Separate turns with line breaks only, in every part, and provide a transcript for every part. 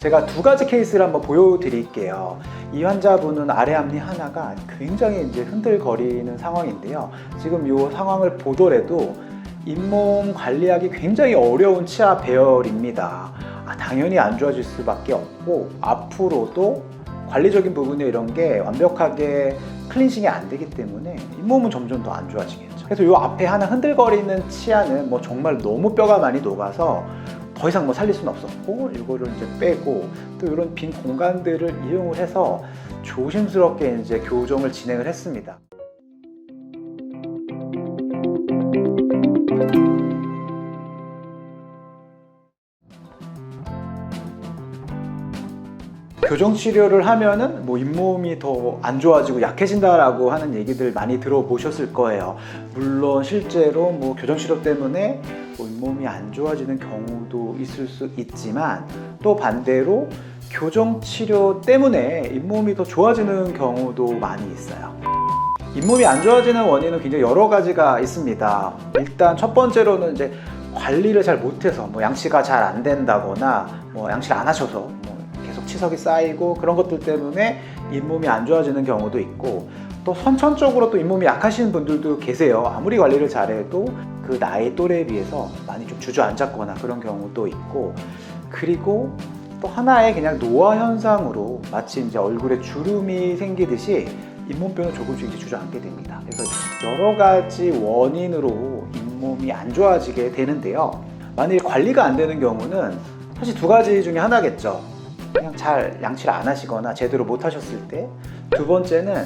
제가 두 가지 케이스를 한번 보여드릴게요. 이 환자분은 아래 앞니 하나가 굉장히 이제 흔들거리는 상황인데요. 지금 이 상황을 보더라도 잇몸 관리하기 굉장히 어려운 치아 배열입니다. 당연히 안 좋아질 수밖에 없고 앞으로도 관리적인 부분에 이런 게 완벽하게 클렌징이 안 되기 때문에 잇몸은 점점 더 안 좋아지겠죠. 그래서 이 앞에 하나 흔들거리는 치아는 뭐 정말 너무 뼈가 많이 녹아서 더 이상 뭐 살릴 수는 없었고 이거를 이제 빼고 또 이런 빈 공간들을 이용을 해서 조심스럽게 이제 교정을 진행을 했습니다. 교정 치료를 하면은 뭐 잇몸이 더 안 좋아지고 약해진다라고 하는 얘기들 많이 들어보셨을 거예요. 물론 실제로 뭐 교정 치료 때문에 뭐 잇몸이 안 좋아지는 경우도 있을 수 있지만 또 반대로 교정 치료 때문에 잇몸이 더 좋아지는 경우도 많이 있어요. 잇몸이 안 좋아지는 원인은 굉장히 여러 가지가 있습니다. 일단 첫 번째로는 이제 관리를 잘 못해서 뭐 양치가 잘 안 된다거나 뭐 양치를 안 하셔서 계속 치석이 쌓이고 그런 것들 때문에 잇몸이 안 좋아지는 경우도 있고 또 선천적으로 또 잇몸이 약하신 분들도 계세요. 아무리 관리를 잘해도 그 나이 또래에 비해서 많이 좀 주저앉았거나 그런 경우도 있고 그리고 또 하나의 그냥 노화 현상으로 마치 이제 얼굴에 주름이 생기듯이 잇몸뼈는 조금씩 이제 주저앉게 됩니다. 그래서 여러 가지 원인으로 잇몸이 안 좋아지게 되는데요. 만일 관리가 안 되는 경우는 사실 두 가지 중에 하나겠죠. 그냥 잘 양치를 안 하시거나 제대로 못 하셨을 때. 두 번째는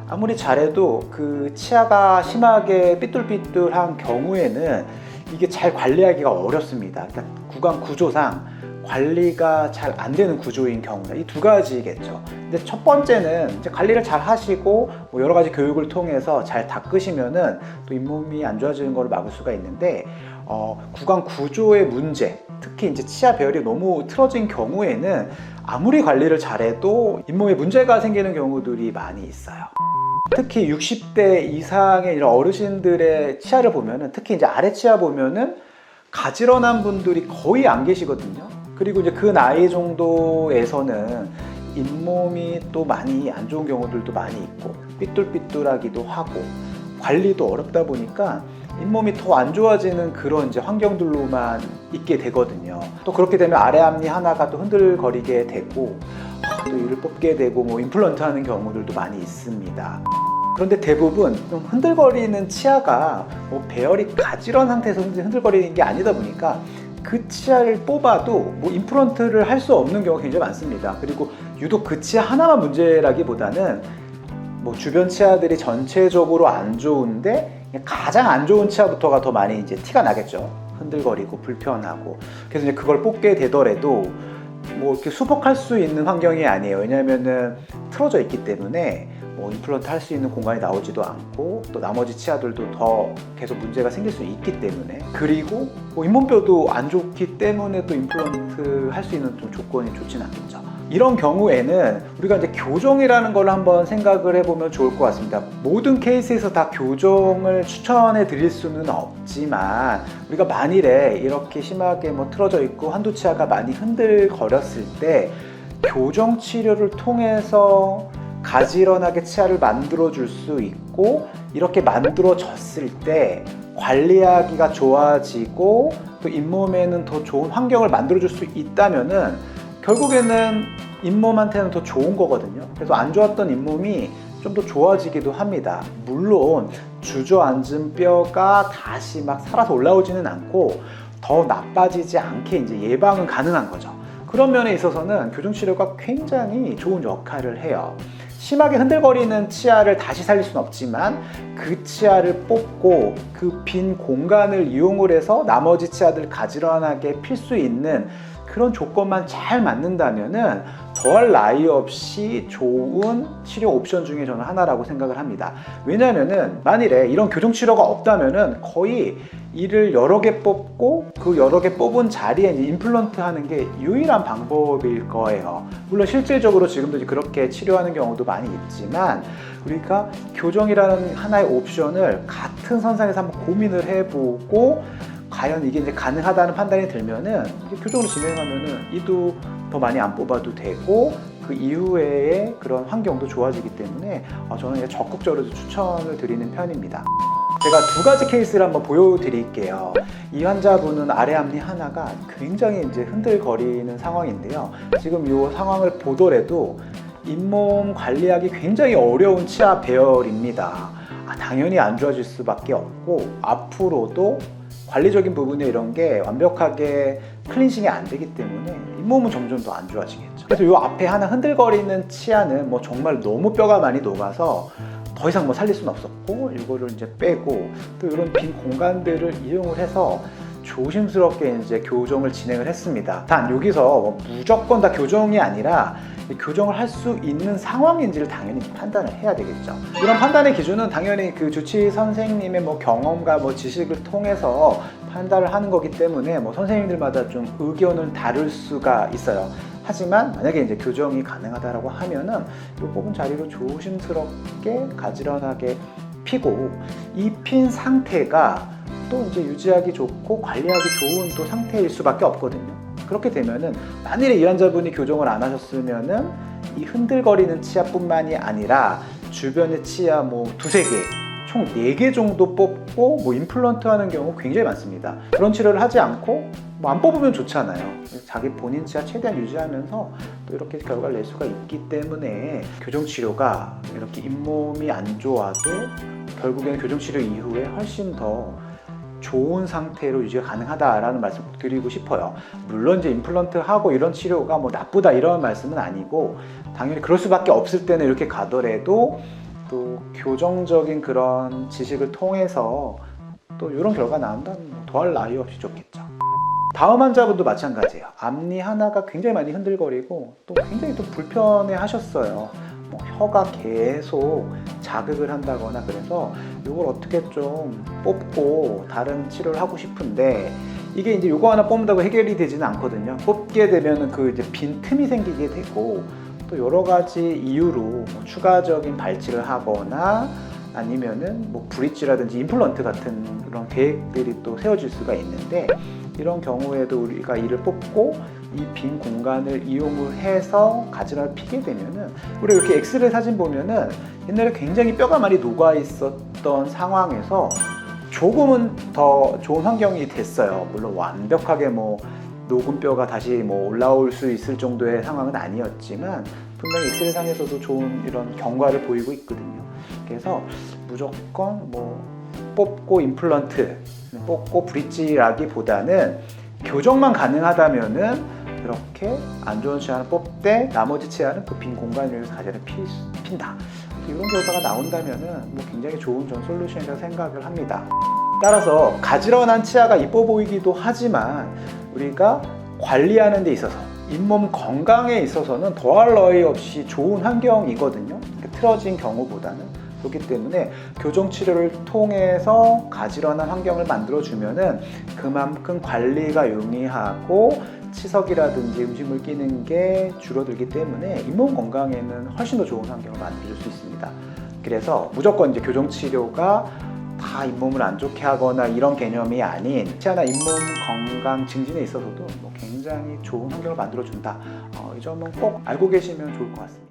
아무리 잘해도 그 치아가 심하게 삐뚤삐뚤한 경우에는 이게 잘 관리하기가 어렵습니다. 그러니까 구강 구조상 관리가 잘 안 되는 구조인 경우다. 이 두 가지겠죠. 근데 첫 번째는 이제 관리를 잘 하시고 뭐 여러 가지 교육을 통해서 잘 닦으시면은 또 잇몸이 안 좋아지는 걸 막을 수가 있는데 구강 구조의 문제, 특히 이제 치아 배열이 너무 틀어진 경우에는 아무리 관리를 잘해도 잇몸에 문제가 생기는 경우들이 많이 있어요. 특히 60대 이상의 이런 어르신들의 치아를 보면은 특히 이제 아래 치아 보면은 가지런한 분들이 거의 안 계시거든요. 그리고 이제 그 나이 정도에서는 잇몸이 또 많이 안 좋은 경우들도 많이 있고 삐뚤삐뚤하기도 하고 관리도 어렵다 보니까 잇몸이 더 안 좋아지는 그런 이제 환경들로만 있게 되거든요. 또 그렇게 되면 아래 앞니 하나가 또 흔들거리게 되고 또 이를 뽑게 되고 뭐 임플란트 하는 경우들도 많이 있습니다. 그런데 대부분 좀 흔들거리는 치아가 뭐 배열이 가지런 상태에서 흔들거리는 게 아니다 보니까 그 치아를 뽑아도 뭐 임플란트를 할 수 없는 경우가 굉장히 많습니다. 그리고 유독 그 치아 하나만 문제라기보다는 뭐 주변 치아들이 전체적으로 안 좋은데 가장 안 좋은 치아부터가 더 많이 이제 티가 나겠죠. 흔들거리고 불편하고. 그래서 이제 그걸 뽑게 되더라도 뭐 이렇게 수복할 수 있는 환경이 아니에요. 왜냐면은 틀어져 있기 때문에 뭐 임플란트 할 수 있는 공간이 나오지도 않고 또 나머지 치아들도 더 계속 문제가 생길 수 있기 때문에 그리고 뭐 잇몸뼈도 안 좋기 때문에 또 임플란트 할 수 있는 좀 조건이 좋진 않겠죠. 이런 경우에는 우리가 이제 교정이라는 걸 한번 생각을 해보면 좋을 것 같습니다. 모든 케이스에서 다 교정을 추천해 드릴 수는 없지만 우리가 만일에 이렇게 심하게 뭐 틀어져 있고 한두 치아가 많이 흔들거렸을 때 교정 치료를 통해서 가지런하게 치아를 만들어 줄 수 있고 이렇게 만들어졌을 때 관리하기가 좋아지고 또 잇몸에는 더 좋은 환경을 만들어 줄 수 있다면은 결국에는 잇몸한테는 더 좋은 거거든요. 그래서 안 좋았던 잇몸이 좀 더 좋아지기도 합니다. 물론 주저앉은 뼈가 다시 막 살아서 올라오지는 않고 더 나빠지지 않게 이제 예방은 가능한 거죠. 그런 면에 있어서는 교정치료가 굉장히 좋은 역할을 해요. 심하게 흔들거리는 치아를 다시 살릴 수는 없지만 그 치아를 뽑고 그 빈 공간을 이용을 해서 나머지 치아들 가지런하게 필 수 있는 그런 조건만 잘 맞는다면은 더할 나위 없이 좋은 치료 옵션 중에 저는 하나라고 생각을 합니다. 왜냐면은 만일에 이런 교정 치료가 없다면은 거의 이를 여러 개 뽑고 그 여러 개 뽑은 자리에 임플란트 하는 게 유일한 방법일 거예요. 물론 실질적으로 지금도 그렇게 치료하는 경우도 많이 있지만 우리가 교정이라는 하나의 옵션을 같은 선상에서 한번 고민을 해보고 과연 이게 이제 가능하다는 판단이 들면은 이제 교정을 진행하면은 이도 더 많이 안 뽑아도 되고 그 이후에 그런 환경도 좋아지기 때문에 저는 이제 적극적으로 추천을 드리는 편입니다. 제가 두 가지 케이스를 한번 보여드릴게요. 이 환자분은 아래 앞니 하나가 굉장히 이제 흔들거리는 상황인데요. 지금 이 상황을 보더라도 잇몸 관리하기 굉장히 어려운 치아 배열입니다. 당연히 안 좋아질 수밖에 없고 앞으로도 관리적인 부분에 이런 게 완벽하게 클렌징이 안 되기 때문에 잇몸은 점점 더 안 좋아지겠죠. 그래서 이 앞에 하나 흔들거리는 치아는 뭐 정말 너무 뼈가 많이 녹아서 더 이상 뭐 살릴 수는 없었고 이거를 이제 빼고 또 이런 빈 공간들을 이용을 해서 조심스럽게 이제 교정을 진행을 했습니다. 단 여기서 무조건 다 교정이 아니라 교정을 할 수 있는 상황인지를 당연히 판단을 해야 되겠죠. 이런 판단의 기준은 당연히 그 주치 선생님의 뭐 경험과 뭐 지식을 통해서 판단을 하는 거기 때문에 뭐 선생님들마다 좀 의견은 다를 수가 있어요. 하지만 만약에 이제 교정이 가능하다라고 하면은 이 뽑은 자리로 조심스럽게 가지런하게 피고 이 핀 상태가 또 이제 유지하기 좋고 관리하기 좋은 또 상태일 수밖에 없거든요. 그렇게 되면은 만일에 이 환자분이 교정을 안 하셨으면은 이 흔들거리는 치아뿐만이 아니라 주변의 치아 뭐 두세 개, 총 4개 정도 뽑고 뭐 임플란트 하는 경우 굉장히 많습니다. 그런 치료를 하지 않고 뭐 안 뽑으면 좋잖아요. 자기 본인 치아 최대한 유지하면서 또 이렇게 결과를 낼 수가 있기 때문에 교정 치료가 이렇게 잇몸이 안 좋아도 결국에는 교정 치료 이후에 훨씬 더 좋은 상태로 유지가 가능하다라는 말씀 드리고 싶어요. 물론 이제 임플란트 하고 이런 치료가 뭐 나쁘다 이런 말씀은 아니고 당연히 그럴 수밖에 없을 때는 이렇게 가더라도 또 교정적인 그런 지식을 통해서 또 이런 결과 나온다면 더할 나위 없이 좋겠죠. 다음 환자분도 마찬가지예요. 앞니 하나가 굉장히 많이 흔들거리고 또 굉장히 또 불편해 하셨어요. 뭐 혀가 계속 자극을 한다거나 그래서 이걸 어떻게 좀 뽑고 다른 치료를 하고 싶은데 이게 이제 이거 하나 뽑는다고 해결이 되지는 않거든요. 뽑게 되면 그 이제 빈 틈이 생기게 되고 또 여러 가지 이유로 뭐 추가적인 발치를 하거나 아니면은 뭐 브릿지라든지 임플란트 같은 그런 계획들이 또 세워질 수가 있는데 이런 경우에도 우리가 이를 뽑고 이 빈 공간을 이용을 해서 가지런히 피게 되면은 우리 이렇게 엑스레이 사진 보면은 옛날에 굉장히 뼈가 많이 녹아 있었던 상황에서 조금은 더 좋은 환경이 됐어요. 물론 완벽하게 뭐 녹은 뼈가 다시 뭐 올라올 수 있을 정도의 상황은 아니었지만 분명히 엑스레이 상에서도 좋은 이런 경과를 보이고 있거든요. 그래서 무조건 뭐 뽑고 임플란트, 뽑고 브릿지라기보다는 교정만 가능하다면은 이렇게 안 좋은 치아는 뽑되 나머지 치아는 그 빈 공간을 가지런히 핀다. 이런 결과가 나온다면은 뭐 굉장히 좋은 전 솔루션이라고 생각을 합니다. 따라서 가지런한 치아가 이뻐 보이기도 하지만 우리가 관리하는 데 있어서 잇몸 건강에 있어서는 더할 나위 없이 좋은 환경이거든요. 틀어진 경우보다는. 그렇기 때문에 교정 치료를 통해서 가지런한 환경을 만들어주면은 그만큼 관리가 용이하고 치석이라든지 음식물 끼는 게 줄어들기 때문에 잇몸 건강에는 훨씬 더 좋은 환경을 만들어줄 수 있습니다. 그래서 무조건 이제 교정 치료가 다 잇몸을 안 좋게 하거나 이런 개념이 아닌 치아나 잇몸 건강 증진에 있어서도 뭐 굉장히 좋은 환경을 만들어준다. 이 점은 꼭 알고 계시면 좋을 것 같습니다.